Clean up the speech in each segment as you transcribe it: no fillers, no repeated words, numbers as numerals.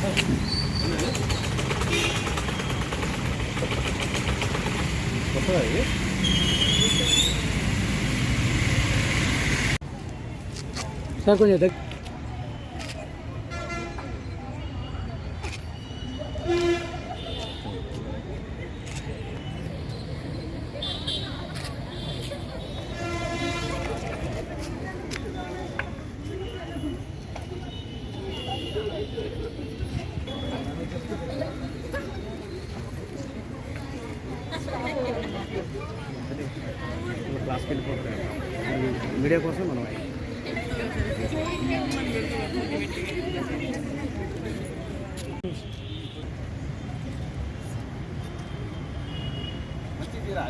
Sir కొంచెం క్లాస్కి వెళ్ళిపోతాం మీడియా కోసం మనం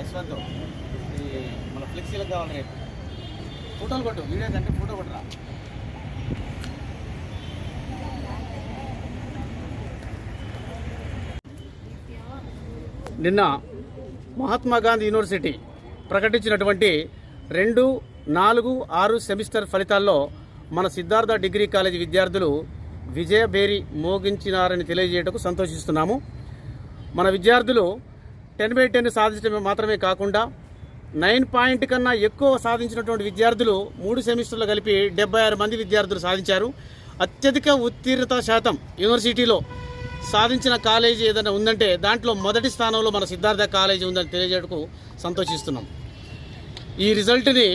యశ్వంత్ మన ఫ్లెక్సీలకు కావాలి రేపు ఫోటోలు కొట్టు వీడియో కంటే ఫోటో కొట్టరా. నిన్న మహాత్మా గాంధీ యూనివర్సిటీ ప్రకటించినటువంటి 2, 4, 6 సెమిస్టర్ ఫలితాల్లో మన సిద్ధార్థ డిగ్రీ కాలేజీ విద్యార్థులు విజయభేరి మోగించినారని తెలియజేయటకు సంతోషిస్తున్నాము. మన విద్యార్థులు 10/10 సాధించడం మాత్రమే కాకుండా 9 పాయింట్ కన్నా ఎక్కువ సాధించినటువంటి విద్యార్థులు 3 సెమిస్టర్లు కలిపి 76 మంది విద్యార్థులు సాధించారు. అత్యధిక ఉత్తీర్ణత శాతం యూనివర్సిటీలో సాధించిన కాలేజీ ఏదైనా ఉందంటే దాంట్లో మొదటి స్థానంలో మన సిద్ధార్థ కాలేజీ ఉందని తెలియజేయటకు సంతోషిస్తున్నాం. ఈ రిజల్ట్ని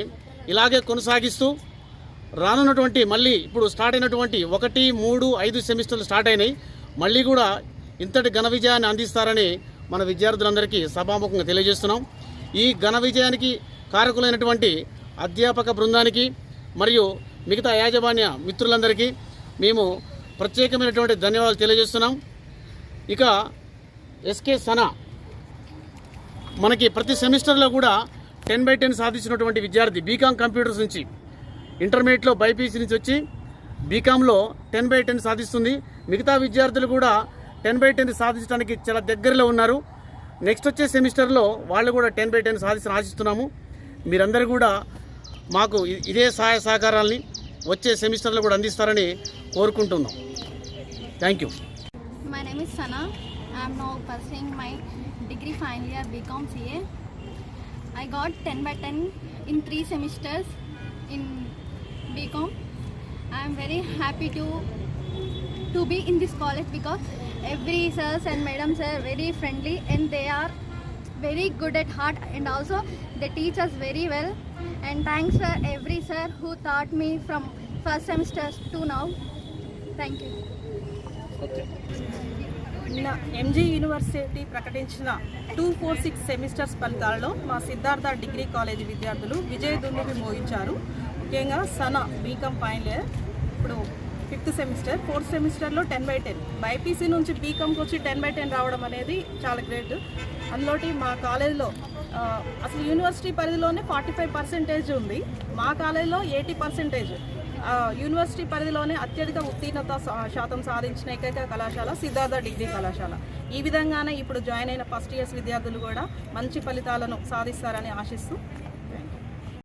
ఇలాగే కొనసాగిస్తూ రానున్నటువంటి మళ్ళీ ఇప్పుడు స్టార్ట్ అయినటువంటి 1, 3, 5 సెమిస్టర్లు స్టార్ట్ అయినాయి. మళ్ళీ కూడా ఇంతటి ఘన విజయాన్ని అందిస్తారని మన విద్యార్థులందరికీ సభాముఖంగా తెలియజేస్తున్నాం. ఈ ఘన విజయానికి కారకులైనటువంటి అధ్యాపక బృందానికి మరియు మిగతా యాజమాన్య మిత్రులందరికీ మేము ప్రత్యేకమైనటువంటి ధన్యవాదాలు తెలియజేస్తున్నాం. ఇక ఎస్కే సనా మనకి ప్రతి సెమిస్టర్లో కూడా 10/10 సాధించినటువంటి విద్యార్థి బీకామ్ కంప్యూటర్స్ నుంచి ఇంటర్మీడియట్లో బైపీసీ నుంచి వచ్చి బీకామ్లో 10/10 సాధిస్తుంది. మిగతా విద్యార్థులు కూడా 10/10 సాధించడానికి చాలా దగ్గరలో ఉన్నారు. నెక్స్ట్ వచ్చే సెమిస్టర్లో వాళ్ళు కూడా 10/10 సాధించని ఆశిస్తున్నాము. మీరందరూ కూడా మాకు ఇదే సహాయ సహకారాలని వచ్చే సెమిస్టర్లో కూడా అందిస్తారని కోరుకుంటున్నాం. Thank you. My name is Sana. I am now pursuing my degree final year BCom CA. I got 10/10 in 3 semesters in BCom. I am very happy to be in this college because every sirs and madams are very friendly and they are very good at heart and also they teach us very well. And thanks for every sir who taught me from first semester to now. Thank you. నిన్న MG university ప్రకటించిన 246 semesters ఫలితాలలో మా Siddhartha degree college విద్యార్థులు విజయదుందుభి మోగించారు. ముఖ్యంగా Sana BCom final year ఇప్పుడు 5th semester, 4th సెమిస్టర్లో 10/10 BiPC నుంచి బీకామ్కి వచ్చి 10/10 రావడం అనేది చాలా గ్రేట్. అందులోటి మా కాలేజీలో అసలు యూనివర్సిటీ పరిధిలోనే 45% ఉంది, మా కాలేజీలో 80%. యూనివర్సిటీ పరిధిలోనే అత్యధిక ఉత్తీర్ణత శాతం సాధించిన ఏకైక కళాశాల సిద్ధార్థ డిగ్రీ కళాశాల. ఈ విధంగానే ఇప్పుడు జాయిన్ అయిన ఫస్ట్ ఇయర్స్ విద్యార్థులు కూడా మంచి ఫలితాలను సాధిస్తారని ఆశిస్తూ